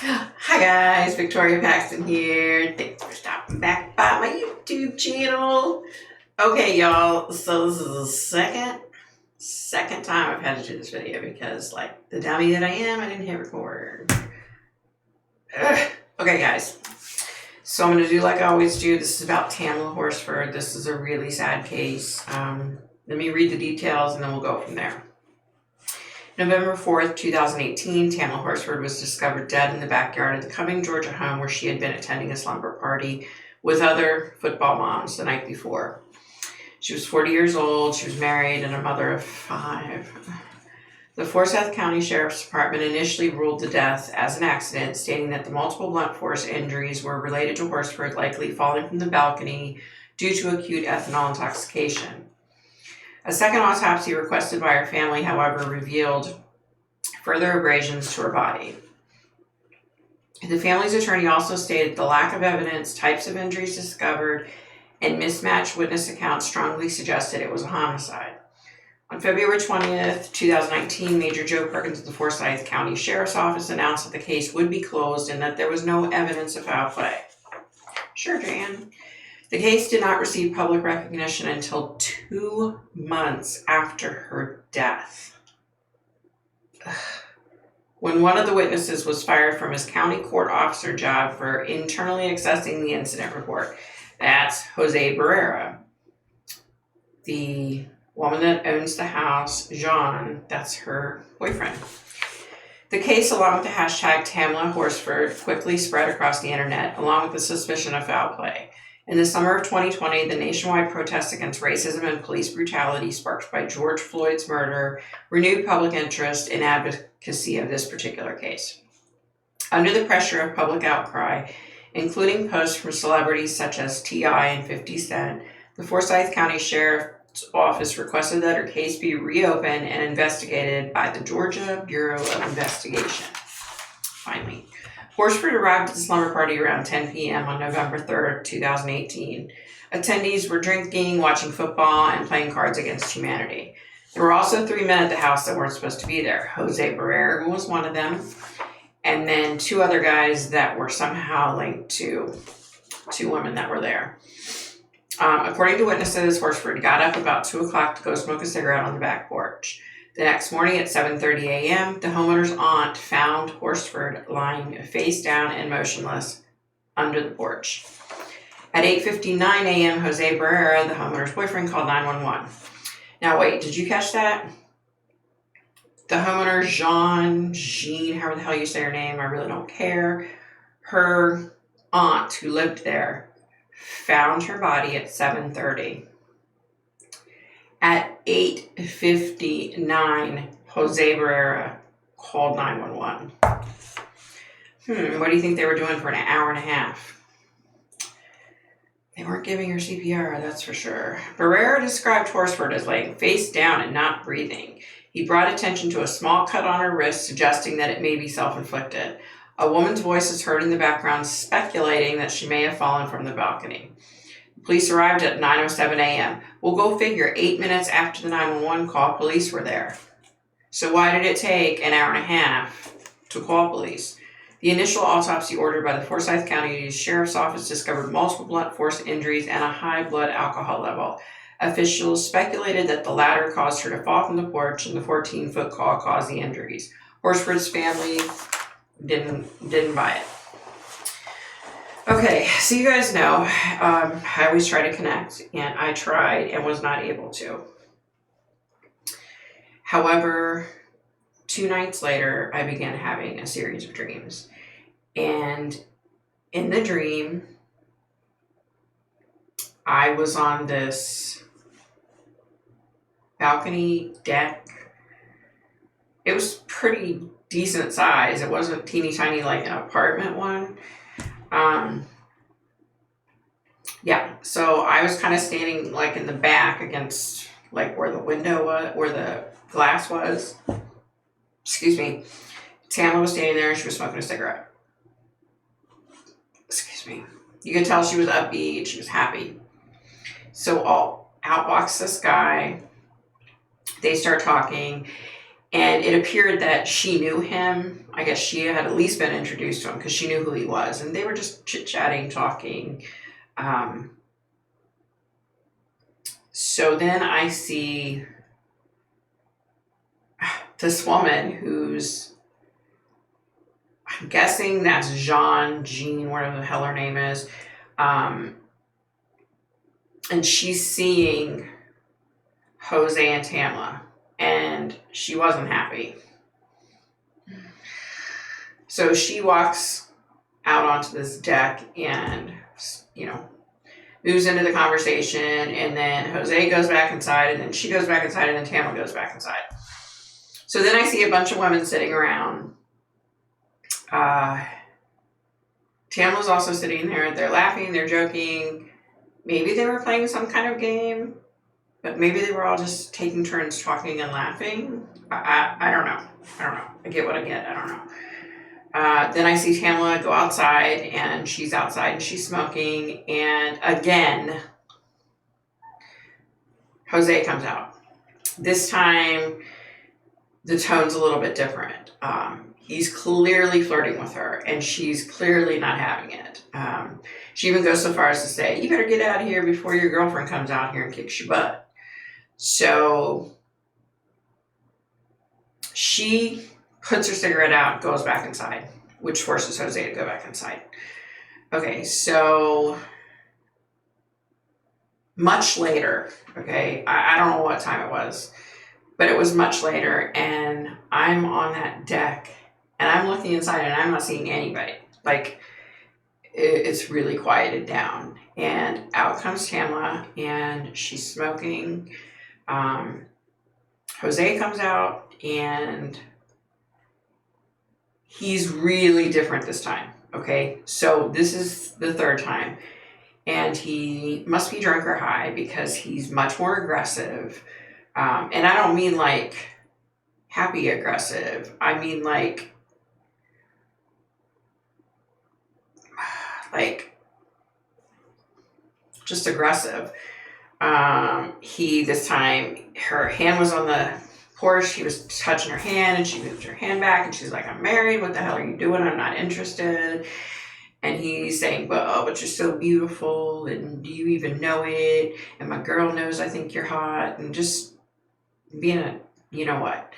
Hi guys, Victoria Paxton here. Thanks for stopping back by my YouTube channel. Okay, y'all. So this is the second time I've had to do this video because, like the dummy that I am, I didn't hit record. Ugh. Okay, guys. So I'm gonna do like I always do. This is about Tamla Horsford. This is a really sad case. Let me read the details and then we'll go from there. November 4th, 2018, Tamla Horsford was discovered dead in the backyard of the Cumming, Georgia home where she had been attending a slumber party with other football moms the night before. She was 40 years old, she was married, and a mother of 5. The Forsyth County Sheriff's Department initially ruled the death as an accident, stating that the multiple blunt force injuries were related to Horsford likely falling from the balcony due to acute ethanol intoxication. A second autopsy requested by her family, however, revealed further abrasions to her body. The family's attorney also stated the lack of evidence, types of injuries discovered, and mismatched witness accounts strongly suggested it was a homicide. On February 20th, 2019, Major Joe Perkins of the Forsyth County Sheriff's Office announced that the case would be closed and that there was no evidence of foul play. Sure, Jan. The case did not receive public recognition until 2 months after her death, when one of the witnesses was fired from his county court officer job for internally accessing the incident report. That's Jose Barrera. The woman that owns the house, Jean, that's her boyfriend. The case, along with the hashtag Tamla Horsford, quickly spread across the internet, along with the suspicion of foul play. In the summer of 2020, the nationwide protests against racism and police brutality sparked by George Floyd's murder renewed public interest in advocacy of this particular case. Under the pressure of public outcry, including posts from celebrities such as T.I. and 50 Cent, the Forsyth County Sheriff's Office requested that her case be reopened and investigated by the Georgia Bureau of Investigation. Finally, Horsford arrived at the slumber party around 10 p.m. on November 3rd, 2018. Attendees were drinking, watching football, and playing Cards Against Humanity. There were also 3 men at the house that weren't supposed to be there. Jose Barrera was one of them, and then 2 other guys that were somehow linked to 2 women that were there. According to witnesses, Horsford got up about 2 o'clock to go smoke a cigarette on the back porch. The next morning at 7:30 a.m., the homeowner's aunt found Horsford lying face down and motionless under the porch. At 8:59 a.m., Jose Barrera, the homeowner's boyfriend, called 911. Now wait, did you catch that? The homeowner, Jean, however the hell you say her name, I really don't care. Her aunt, who lived there, found her body at 7:30. At 8:59, Jose Barrera called 911. What do you think they were doing for an hour and a half? They weren't giving her CPR, that's for sure. Barrera described Horsford as laying face down and not breathing. He brought attention to a small cut on her wrist, suggesting that it may be self-inflicted. A woman's voice is heard in the background, speculating that she may have fallen from the balcony. Police arrived at 9:07 a.m. We'll go figure 8 minutes after the 911 call, police were there. So why did it take an hour and a half to call police? The initial autopsy ordered by the Forsyth County Sheriff's Office discovered multiple blunt force injuries and a high blood alcohol level. Officials speculated that the latter caused her to fall from the porch and the 14-foot call caused the injuries. Horsford's family didn't buy it. Okay, so you guys know, I always try to connect, and I tried and was not able to. However, 2 nights later, I began having a series of dreams. And in the dream, I was on this balcony deck. It was pretty decent size. It wasn't teeny tiny like an apartment one. So I was kind of standing like in the back against like where the window was, where the glass was. Excuse me. Tamla was standing there and she was smoking a cigarette. Excuse me. You can tell she was upbeat, she was happy. So out walks this guy. They start talking, And it appeared that she knew him. I guess she had at least been introduced to him because she knew who he was. And they were just chit-chatting, talking. So then I see this woman who's, I'm guessing that's Jean, whatever the hell her name is. And she's seeing Jose and Tamla. And she wasn't happy. So she walks out onto this deck and, moves into the conversation. And then Jose goes back inside. And then she goes back inside. And then Tamla goes back inside. So then I see a bunch of women sitting around. Tamla's also sitting there. They're laughing. They're joking. Maybe they were playing some kind of game. But maybe they were all just taking turns talking and laughing. I don't know. I get what I get. I don't know. Then I see Tamla go outside, and she's outside and she's smoking. And again, Jose comes out. This time, the tone's a little bit different. He's clearly flirting with her, and she's clearly not having it. She even goes so far as to say, "You better get out of here before your girlfriend comes out here and kicks your butt." So she puts her cigarette out, goes back inside, which forces Jose to go back inside. Okay, so much later, okay, I don't know what time it was, but it was much later, and I'm on that deck, and I'm looking inside, and I'm not seeing anybody. Like, it's really quieted down. And out comes Tamla, and she's smoking. Jose comes out, and he's really different this time, okay? So this is the third time, and he must be drunk or high because he's much more aggressive. And I don't mean like happy aggressive. I mean like just aggressive. This time, her hand was on the porch. He was touching her hand, and she moved her hand back, and she's like, "I'm married. What the hell are you doing? I'm not interested." And he's saying, "Well, but you're so beautiful, and do you even know it? And my girl knows I think you're hot," and just being a, you know what.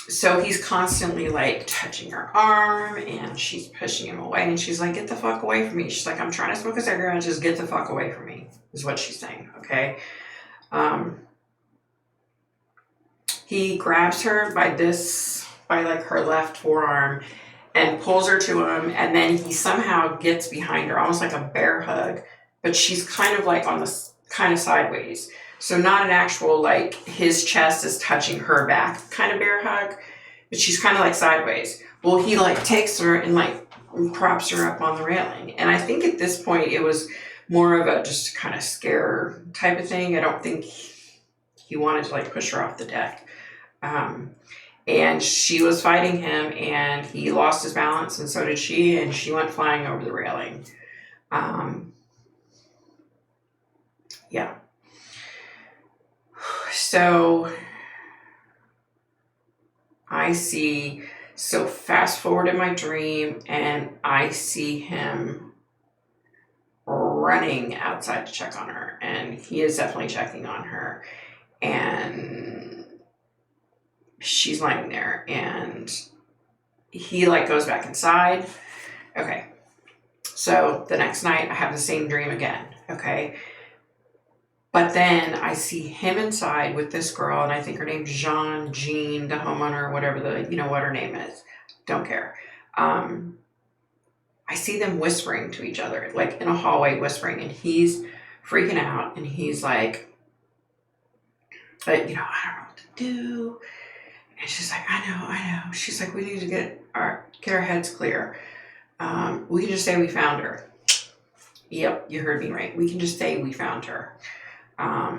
So he's constantly like touching her arm, and she's pushing him away, and she's like, "Get the fuck away from me." She's like, "I'm trying to smoke a cigarette, just get the fuck away from me," is what she's saying, okay? He grabs her by like her left forearm and pulls her to him, and then he somehow gets behind her, almost like a bear hug, but she's kind of like on the kind of sideways. So not an actual, like, his chest is touching her back kind of bear hug, but she's kind of like sideways. Well, he like takes her and like props her up on the railing. And I think at this point it was more of a just kind of scare type of thing. I don't think he wanted to like push her off the deck. And she was fighting him, and he lost his balance, and so did she, and she went flying over the railing. Yeah. So fast forward in my dream, and I see him running outside to check on her, and he is definitely checking on her, and she's lying there, and he like goes back inside. Okay. So the next night I have the same dream again. Okay. But then I see him inside with this girl, and I think her name's Jean, the homeowner, whatever what her name is. Don't care. I see them whispering to each other, like in a hallway whispering, and he's freaking out, and he's like, I don't know what to do. And she's like, I know. She's like, we need to get our heads clear. We can just say we found her. Yep, you heard me right. We can just say we found her. I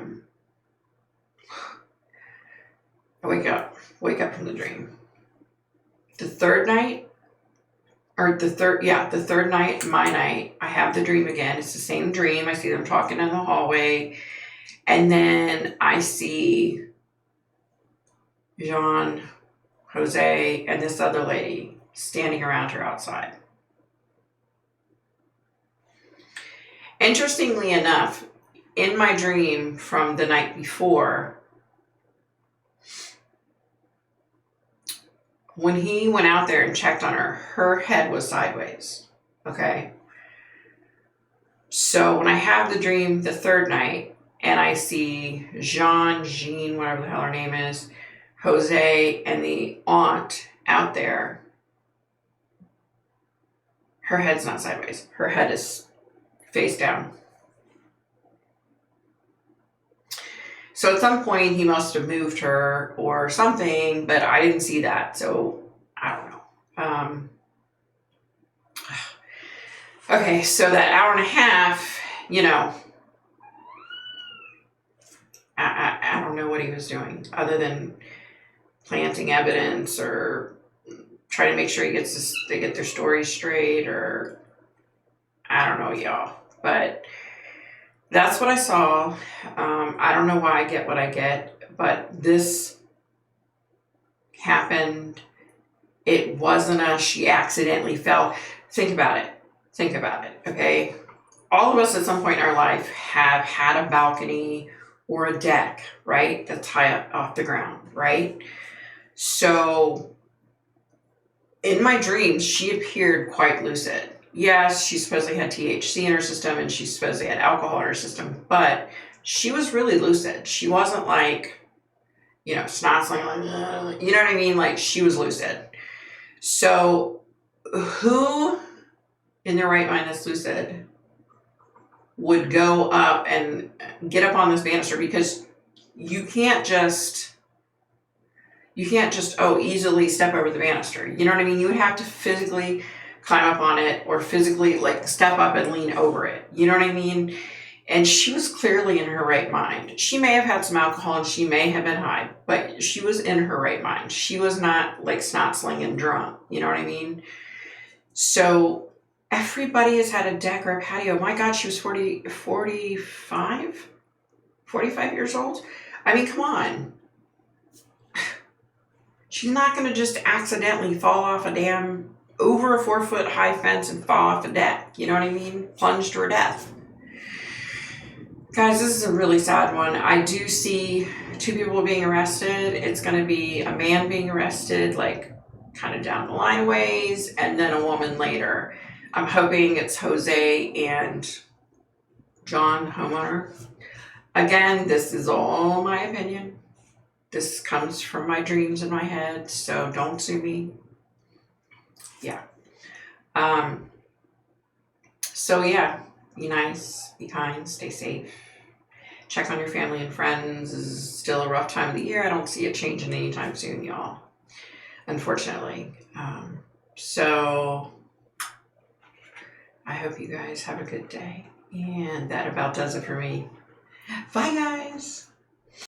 wake up from the dream. The third night, my night, I have the dream again. It's the same dream. I see them talking in the hallway, and then I see Jean, Jose, and this other lady standing around her outside. Interestingly enough, in my dream from the night before, when he went out there and checked on her, her head was sideways. Okay? So when I have the dream the third night and I see Jean, whatever the hell her name is, Jose, and the aunt out there, her head's not sideways. Her head is face down. So at some point he must have moved her or something, but I didn't see that. So I don't know. Okay, so that hour and a half, I don't know what he was doing other than planting evidence or trying to make sure they get their story straight, or I don't know, y'all. But that's what I saw. I don't know why I get what I get, but this happened. It wasn't she accidentally fell. Think about it, okay? All of us at some point in our life have had a balcony or a deck, right? That's high up off the ground, right? So in my dreams, she appeared quite lucid. Yes, she supposedly had THC in her system and she supposedly had alcohol in her system, but she was really lucid. She wasn't like, snotzling, like, you know what I mean? Like, she was lucid. So who in their right mind that's lucid would go up and get up on this banister? Because you can't just easily step over the banister. You know what I mean? You would have to physically climb up on it or physically like step up and lean over it. You know what I mean? And she was clearly in her right mind. She may have had some alcohol and she may have been high, but she was in her right mind. She was not like snotzling and drunk. You know what I mean? So everybody has had a deck or a patio. My God, she was 45 years old. I mean, come on. She's not going to just accidentally fall off over a 4-foot high fence and fall off a deck. You know what I mean? Plunge to her death. Guys, this is a really sad one. I do see 2 people being arrested. It's going to be a man being arrested, like kind of down the line a ways, and then a woman later. I'm hoping it's Jose and John, homeowner. Again, this is all my opinion. This comes from my dreams in my head, so don't sue me. Yeah. So yeah, be nice, be kind, stay safe. Check on your family and friends. This is still a rough time of the year. I don't see it changing anytime soon, y'all. Unfortunately. So I hope you guys have a good day. And that about does it for me. Bye, guys.